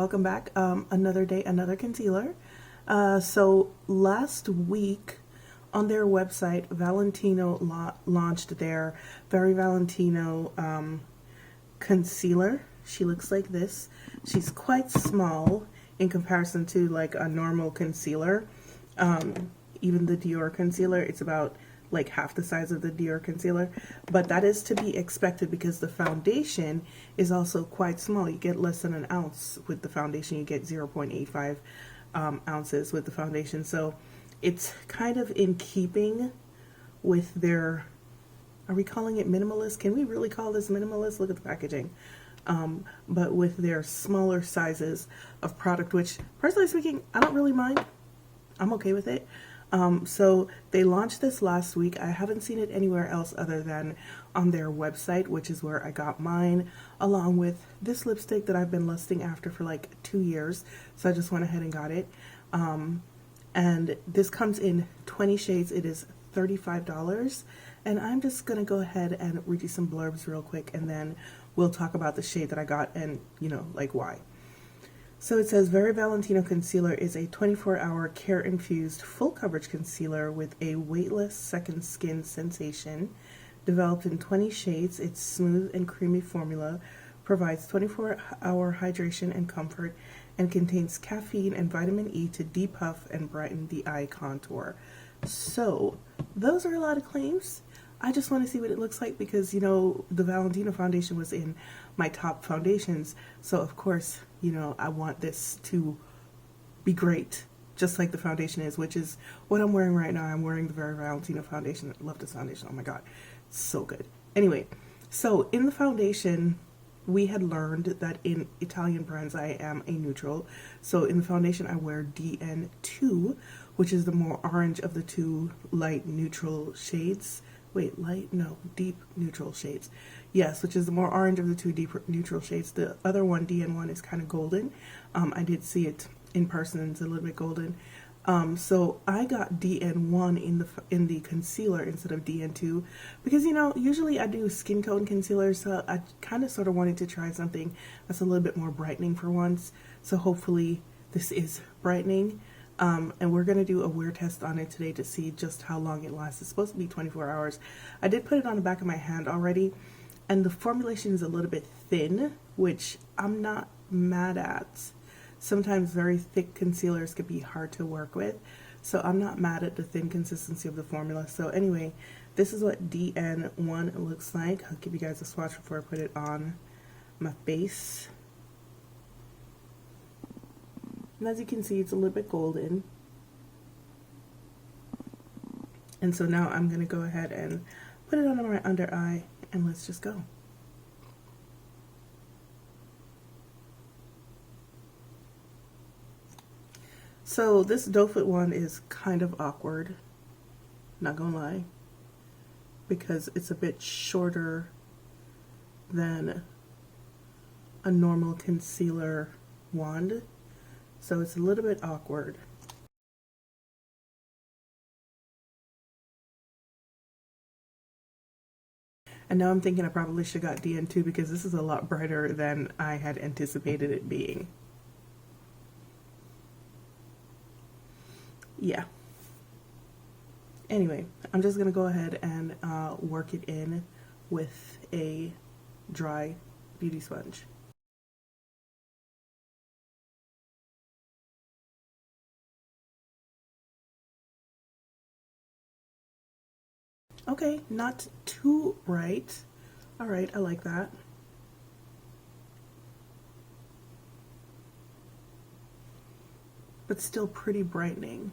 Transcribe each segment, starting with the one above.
welcome back. Another day, another concealer. So last week on their website, Valentino launched their Very Valentino concealer. She looks like this. She's quite small in comparison to like a normal concealer. Even the Dior concealer, it's about like half the size of the Dior concealer, but that is to be expected because the foundation is also quite small. You get less than an ounce with the foundation. You get 0.85 ounces with the foundation, so it's kind of in keeping with their, are we calling it minimalist? Can we really call this minimalist? Look at the packaging. But with their smaller sizes of product, which personally speaking, I don't really mind. I'm okay with it. So they launched this last week. I haven't seen it anywhere else other than on their website, which is where I got mine, along with this lipstick that I've been lusting after for like 2 years. So I just went ahead and got it. And this comes in 20 shades. It is $35. And I'm just going to go ahead and read you some blurbs real quick, and then we'll talk about the shade that I got and, you know, like why. So it says, Very Valentino Concealer is a 24-hour care-infused full-coverage concealer with a weightless second skin sensation. Developed in 20 shades, its smooth and creamy formula provides 24-hour hydration and comfort and contains caffeine and vitamin E to depuff and brighten the eye contour. So those are a lot of claims. I just want to see what it looks like because, you know, the Valentino foundation was in my top foundations. So, of course, you know, I want this to be great, just like the foundation is, which is what I'm wearing right now. I'm wearing the Very Valentino foundation. I love this foundation. Oh, my God. It's so good. Anyway, so in the foundation, we had learned that in Italian brands, I am a neutral. So in the foundation, I wear DN2, which is the more orange of the two light neutral shades. Wait, light? No, deep neutral shades. Yes, which is the more orange of the two deep neutral shades. The other one, DN1, is kind of golden. I did see it in person, and it's a little bit golden. So I got DN1 in the concealer instead of DN2 because, you know, usually I do skin tone concealer, so I kind of sort of wanted to try something that's a little bit more brightening for once. So hopefully this is brightening. And we're going to do a wear test on it today to see just how long it lasts. It's supposed to be 24 hours. I did put it on the back of my hand already, and the formulation is a little bit thin, which I'm not mad at. Sometimes very thick concealers can be hard to work with, so I'm not mad at the thin consistency of the formula. So anyway, this is what DN1 looks like. I'll give you guys a swatch before I put it on my face. And as you can see, it's a little bit golden. And so now I'm going to go ahead and put it on my under eye, and let's just go. So this doe foot one is kind of awkward, not gonna lie, because it's a bit shorter than a normal concealer wand. So it's a little bit awkward. And now I'm thinking I probably should have got DN2 because this is a lot brighter than I had anticipated it being. Yeah. Anyway, I'm just going to go ahead and work it in with a dry beauty sponge. Okay, not too bright. All right, I like that. But still pretty brightening.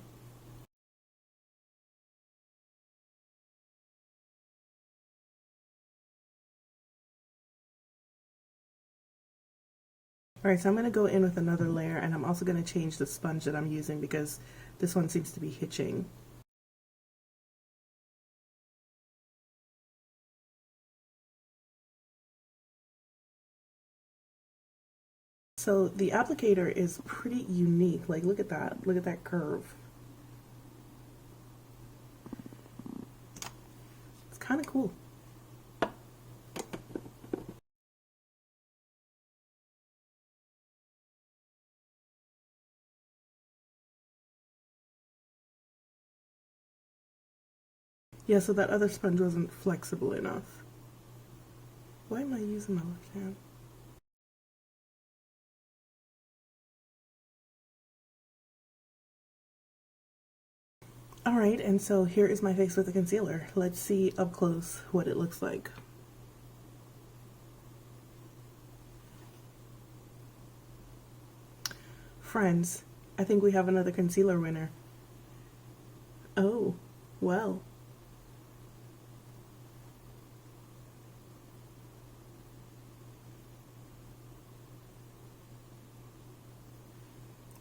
All right, so I'm going to go in with another layer, and I'm also going to change the sponge that I'm using because this one seems to be hitching. So the applicator is pretty unique. Like, look at that. Look at that curve. It's kind of cool. Yeah, so that other sponge wasn't flexible enough. Why am I using my left hand? Alright, and so here is my face with the concealer. Let's see up close what it looks like. Friends, I think we have another concealer winner. Oh, well.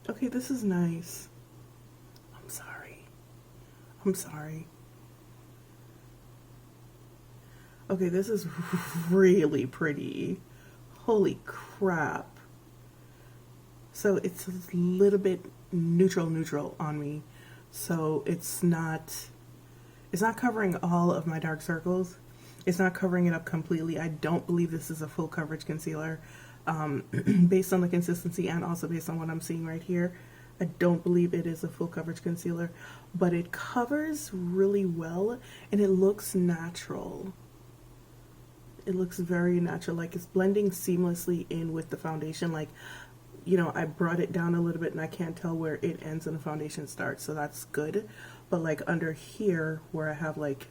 Okay, this is nice. I'm sorry. I'm sorry. Okay, this is really pretty. Holy crap. So it's a little bit neutral on me. So it's not covering all of my dark circles. It's not covering it up completely. I don't believe this is a full coverage concealer. Based on the consistency and also based on what I'm seeing right here, I don't believe it is a full coverage concealer, but it covers really well and it looks natural. It looks very natural, like it's blending seamlessly in with the foundation. Like, you know, I brought it down a little bit and I can't tell where it ends and the foundation starts, so that's good. But like under here where I have like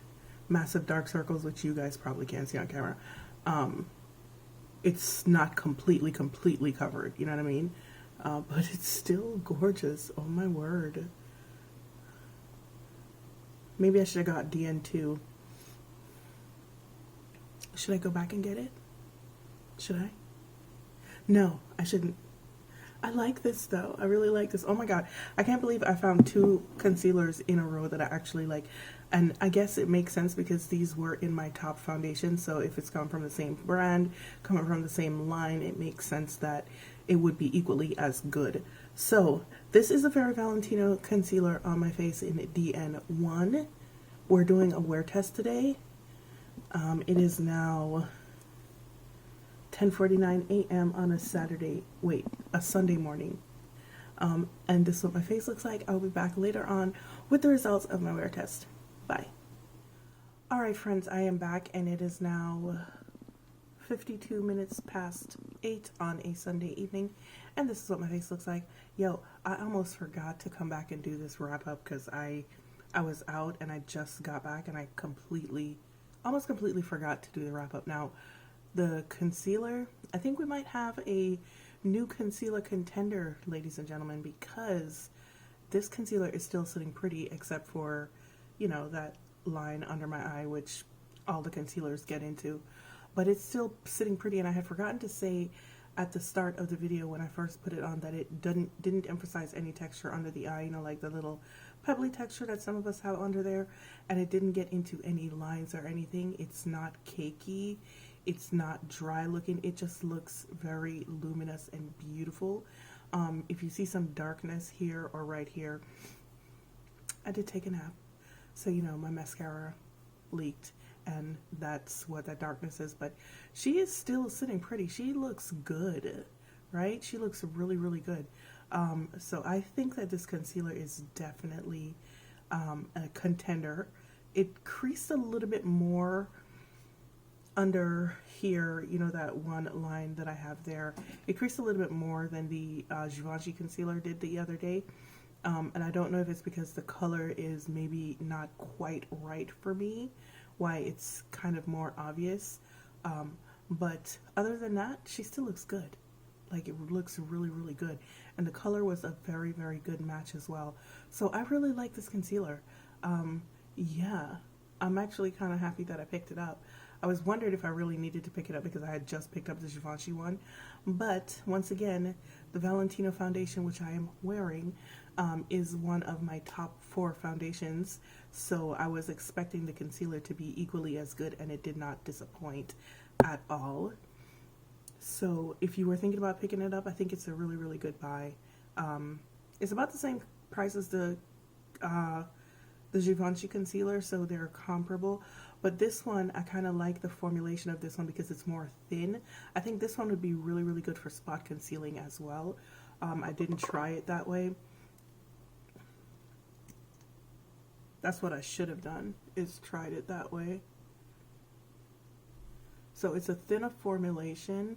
massive dark circles, which you guys probably can't see on camera, it's not completely covered, you know what I mean? But it's still gorgeous. Oh my word. Maybe I should have got DN2. Should I go back and get it? Should I? No, I shouldn't. I like this though. I really like this. Oh my god. I can't believe I found 2 concealers in a row that I actually like. And I guess it makes sense because these were in my top foundation. So if it's come from the same brand, coming from the same line, it makes sense that it would be equally as good. So this is a Very Valentino concealer on my face in DN1. We're doing a wear test today. It is now 10:49 a.m. on a Sunday morning. And this is what my face looks like. I'll be back later on with the results of my wear test. Bye. Alright friends, I am back and it is now 52 minutes past 8 on a Sunday evening. And this is what my face looks like. Yo, I almost forgot to come back and do this wrap up because I was out and I just got back and I almost completely forgot to do the wrap up. Now, the concealer, I think we might have a new concealer contender, ladies and gentlemen, because this concealer is still sitting pretty except for, you know, that line under my eye, which all the concealers get into, but it's still sitting pretty. And I had forgotten to say at the start of the video when I first put it on that it didn't emphasize any texture under the eye, you know, like the little pebbly texture that some of us have under there, and it didn't get into any lines or anything. It's not cakey, it's not dry looking, it just looks very luminous and beautiful. If you see some darkness here or right here, I did take a nap, so you know my mascara leaked and that's what that darkness is, but she is still sitting pretty. She looks good, right? She looks really good. So I think that this concealer is definitely a contender. It creased a little bit more under here, you know, that one line that I have there. It creased a little bit more than the Givenchy concealer did the other day. And I don't know if it's because the color is maybe not quite right for me, why it's kind of more obvious. But other than that, she still looks good. Like, it looks really good. And the color was a very good match as well. So I really like this concealer. Yeah, I'm actually kind of happy that I picked it up. I was wondering if I really needed to pick it up because I had just picked up the Givenchy one. But once again, the Valentino foundation, which I am wearing, is one of my top 4 foundations. So I was expecting the concealer to be equally as good, and it did not disappoint at all. So if you were thinking about picking it up, I think it's a really good buy. It's about the same price as the Givenchy concealer, so they're comparable. But this one, I kind of like the formulation of this one because it's more thin. I think this one would be really good for spot concealing as well. I didn't try it that way. That's what I should have done, is tried it that way. So it's a thinner formulation,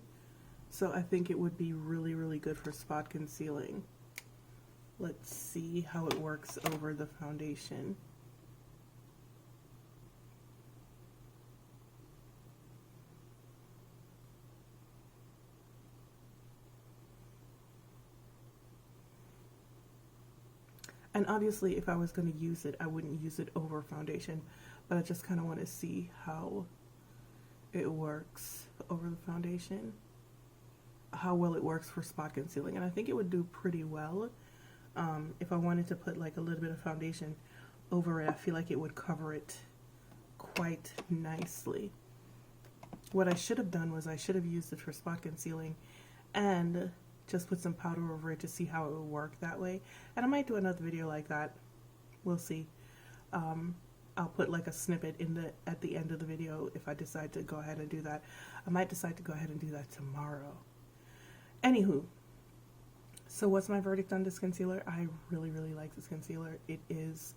so I think it would be really, really good for spot concealing. Let's see how it works over the foundation. And obviously, if I was going to use it, I wouldn't use it over foundation, but I just kind of want to see how it works over the foundation, how well it works for spot concealing. And I think it would do pretty well. If I wanted to put like a little bit of foundation over it, I feel like it would cover it quite nicely. What I should have done was I should have used it for spot concealing and just put some powder over it to see how it would work that way. And I might do another video like that. We'll see. I'll put like a snippet at the end of the video if I decide to go ahead and do that. I might decide to go ahead and do that tomorrow. Anywho, so what's my verdict on this concealer? I really, really like this concealer. It is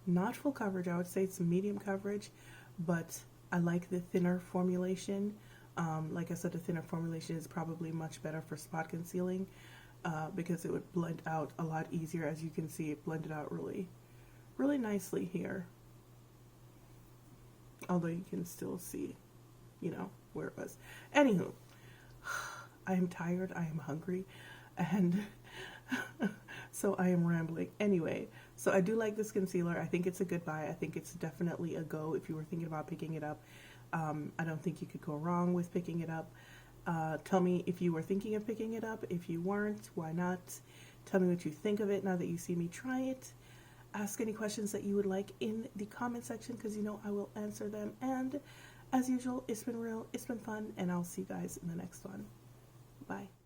not full coverage. I would say it's medium coverage, but I like the thinner formulation. Like I said, the thinner formulation is probably much better for spot concealing because it would blend out a lot easier. As you can see, it blended out really, really nicely here. Although you can still see, you know, where it was. Anywho, I am tired, I am hungry, and so I am rambling. Anyway, so I do like this concealer. I think it's a good buy. I think it's definitely a go if you were thinking about picking it up. I don't think you could go wrong with picking it up. Tell me if you were thinking of picking it up. If you weren't, why not? Tell me what you think of it now that you see me try it. Ask any questions that you would like in the comment section, because you know I will answer them. And as usual, it's been real, it's been fun, and I'll see you guys in the next one. Bye.